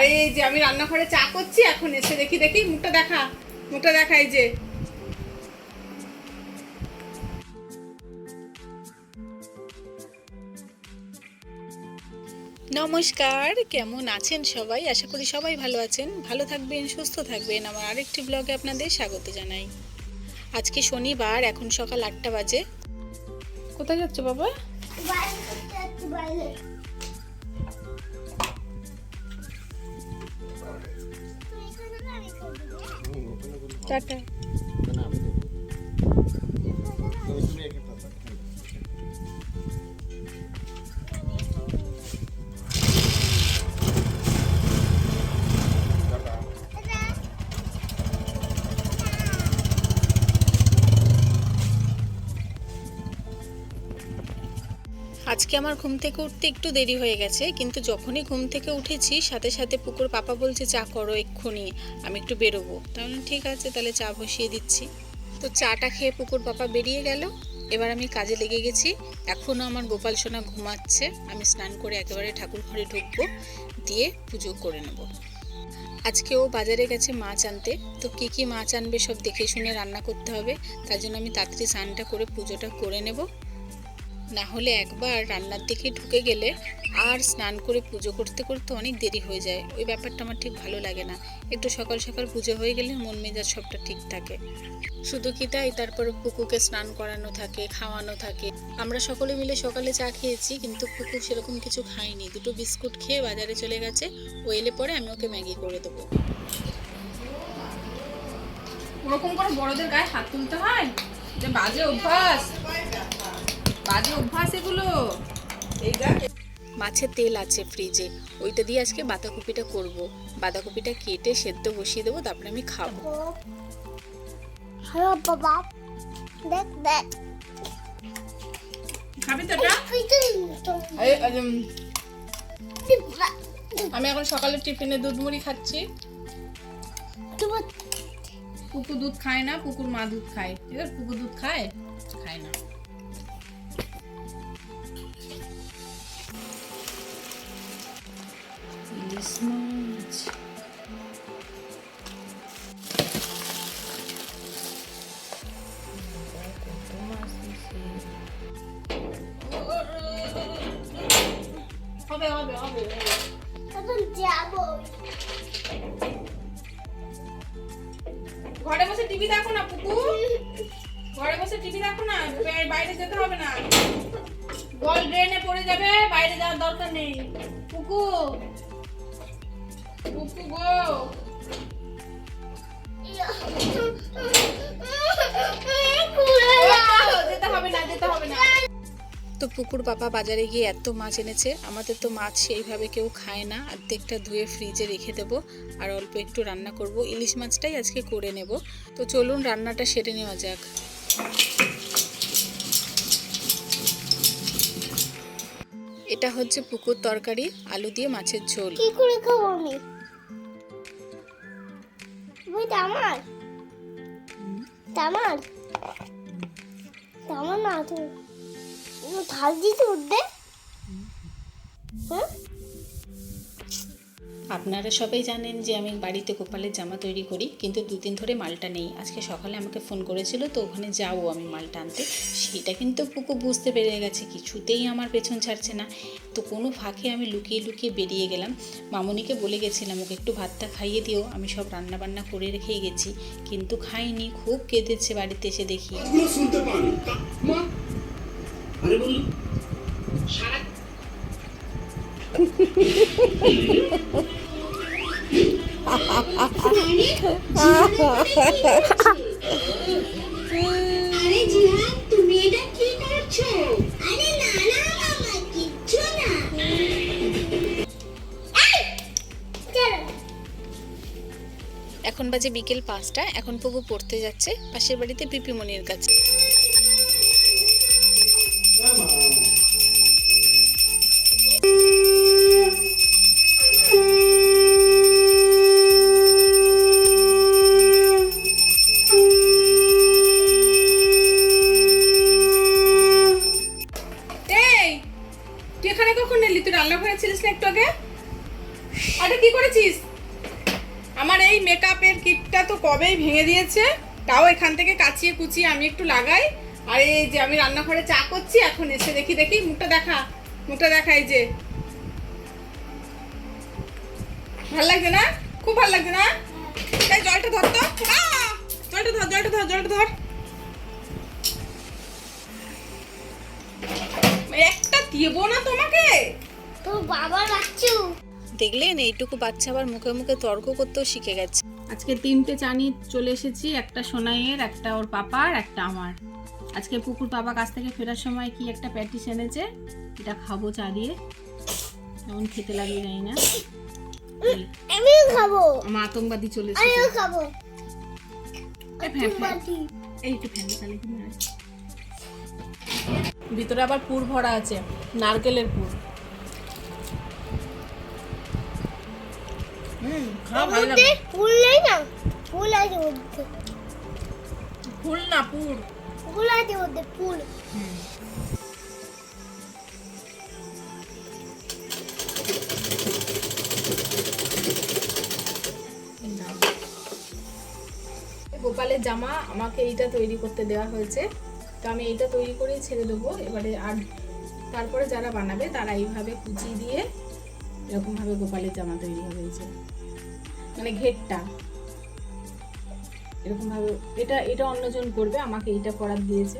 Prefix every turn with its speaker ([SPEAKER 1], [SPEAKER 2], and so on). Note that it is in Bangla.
[SPEAKER 1] এই যে আমি রান্নাঘরে চা করছি, এখন এসে দেখি মুখটা দেখা, এই যে নমস্কার, কেমন আছেন সবাই? আশা করি সবাই ভালো আছেন, ভালো থাকবেন, সুস্থ থাকবেন। আমার আরেকটি ব্লগে আপনাদের স্বাগত জানাই। আজকে শনিবার, এখন সকাল 8টা বাজে। কোথায় যাচ্ছ বাবা? টাটা। আজকে আমার ঘুম থেকে উঠতে একটু দেরি হয়ে গেছে, কিন্তু যখনই ঘুম থেকে উঠেছি সাথে সাথে পুকুর পাপা বলছে চা করো এক্ষুনি, আমি একটু বেরোবো। তাহলে ঠিক আছে, তাহলে চা বসিয়ে দিচ্ছি। তো চাটা খেয়ে পুকুর পাপা বেরিয়ে গেল। এবার আমি কাজে লেগে গেছি। এখনও আমার গোপাল সোনা ঘুমাচ্ছে। আমি স্নান করে একেবারে ঠাকুর ঘরে ঢুকবো, দিয়ে পুজো করে নেব। আজকে ও বাজারে গেছে মাছ আনতে। তো কী কী মাছ আনবে সব দেখে শুনে রান্না করতে হবে। তার জন্য আমি তাড়াতাড়ি স্নানটা করে পুজোটা করে নেব। না হলে একবার রান্নার দিকে ঢুকে গেলে আর স্নান করে পুজো করতে করতে অনেক দেরি হয়ে যায়। ওই ব্যাপারটা আমার ঠিক ভালো লাগে না। একটু সকাল সকাল পুজো হয়ে গেলে মন মেজাজ সবটা ঠিক থাকে। শুধু কি তাই, তারপরে পুকুকে স্নান করানো থাকে, খাওয়ানো থাকে। আমরা সকলে মিলে সকালে চা খেয়েছি, কিন্তু পুকু সেরকম কিছু খায়নি। দুটো বিস্কুট খেয়ে বাজারে চলে গেছে। ও এলে পরে আমি ওকে ম্যাগি করে দেবো। ওরকম করে বড়দের গায়ে হাত তুলতে হয়, যে বাজে অভ্যাস, এগুলো। এই দেখ, মাছের তেল আছে ফ্রিজে, ওইটা দিয়ে আজকে বাঁধাকপিটা করব। বাঁধাকপিটা কেটে সেদ্ধ বসিয়ে দেবো, তারপরে আমি খাবো।
[SPEAKER 2] হ্যালো বাবা, দেখ দেখ
[SPEAKER 1] খাবি তো এটা? আমি এখন সকালে টিফিনে দুধ মুড়ি খাচ্ছি। পুকু দুধ খায় না, পুকুর মা দুধ খায়। ঠিক আছে, পুকু দুধ খায় না। ইলিশ মাছ, হবে হবে হবে।
[SPEAKER 2] এখন যাবো।
[SPEAKER 1] ঘরে বসে টিভি দেখো না পুকু, ঘরে বসে টিভি দেখো না, বাইরে যেতে হবে না। বল ড্রেনে পড়ে যাবে, বাইরে যাওয়ার দরকার নেই। পুকু, পুকু গো, যেতে হবে না, যেতে হবে না। তো পুকুর পাপা বাজারে গিয়ে এত মাছ এনেছে। আমাদের তো মাছ সেইভাবে কেউ খায় না। অর্ধেকটা ধুয়ে ফ্রিজে রেখে দেব, আর অল্প একটু রান্না করব। ইলিশ মাছটাই আজকে করে নেব। তো চলুন রান্নাটা সেরে নেওয়া যাক। এটা হচ্ছে পুকুর তরকারি, আলু দিয়ে মাছের ঝোল।
[SPEAKER 2] কি করে খাবো আমি? আমার তামার তামার না তো ঢাল দিতে উঠবে।
[SPEAKER 1] আপনারা সবাই জানেন যে আমি বাড়িতে গোপালের জামা তৈরি করি, কিন্তু দুদিন ধরে মালটা নেই। আজকে সকালে আমাকে ফোন করেছিল, তো ওখানে যাবো আমি মালটা আনতে। সেটা কিন্তু পুকু বুঝতে পেরে গেছে, কিছুতেই আমার পেছন ছাড়ছে না। তো কোনো ফাঁকে আমি লুকিয়ে লুকিয়ে বেরিয়ে গেলাম। মামুনিকে বলে গেছিলাম ওকে একটু ভাতটা খাইয়ে দিও, আমি সব রান্না বান্না করে রেখেই গেছি, কিন্তু খাইনি। খুব কেঁদেছে বাড়িতে এসে দেখি।
[SPEAKER 2] আরে জিহান, তুমি এটা কি করছো? আরে না না মামা, কিচ্ছু না।
[SPEAKER 1] এখন বাজে বিকেল 5টা। এখন পুকু পড়তে যাচ্ছে পাশের বাড়িতে পিপিমনির কাছে। তুই এখানে কখন এলি? তুই রান্নাঘরে ছিলিস না একটু আগে? আরে কি করে
[SPEAKER 3] করেছিস? আমার এই মেকআপের কিটটা তো কবেই ভেঙে দিয়েছে, তাও এখান থেকে কাচিয়ে কুচিয়ে আমি একটু লাগাই। আর এই যে আমি রান্নাঘরে চা করছি, এখন এসে দেখি মুখটা দেখা, এই যে ভাল লাগছে না? খুব ভাল লাগছে না? এই জলটা ধর তো, জলটা ধর। একটা দেবো না তোমাকে?
[SPEAKER 2] তোর বাবা বাচ্চু।
[SPEAKER 1] দেখলেন, এইটুকু বাচ্চা আবার মুখে মুখে তর্ক করতেও শিখে গেছে। আজকে 3টে চা নিয়ে চলে এসেছি, একটা সোনাইয়ের, একটা ওর পাপার, একটা আমার। আজকে পুকুর পাপা কাছ থেকে ফেরার সময় কি একটা প্যাটিস এনেছে, এটা খাবো চা দিয়ে। কেমন খেতে লাগে জানি না।
[SPEAKER 2] আমিও খাবো।
[SPEAKER 1] আমার আতঙ্কবাদী চলে
[SPEAKER 2] আমিও
[SPEAKER 1] এসেছে।
[SPEAKER 2] খাবো।
[SPEAKER 1] এই একটু ফ্যান চালিয়ে দিন না। ভিতরে আবার পুর ভরা আছে, নারকেলের পুর। খাওয়া ভালো লাগে।
[SPEAKER 2] ফুল নেই না? ফুল আছে মধ্যে।
[SPEAKER 1] ফুল না, পুর।
[SPEAKER 2] ফুল আছে মধ্যে, ফুল।
[SPEAKER 1] গোপালের জামা আমাকে এইটা তৈরি করতে দেওয়া হয়েছে, তো আমি এইটা তৈরি করেই ছেড়ে দেবো এবারে। আর তারপরে যারা বানাবে তারা এইভাবে কুচি দিয়ে এরকমভাবে গোপালের জামা তৈরি হয়েছে, মানে ঘেরটা এরকমভাবে। এটা অন্যজন করবে, আমাকে এইটা করার দিয়েছে।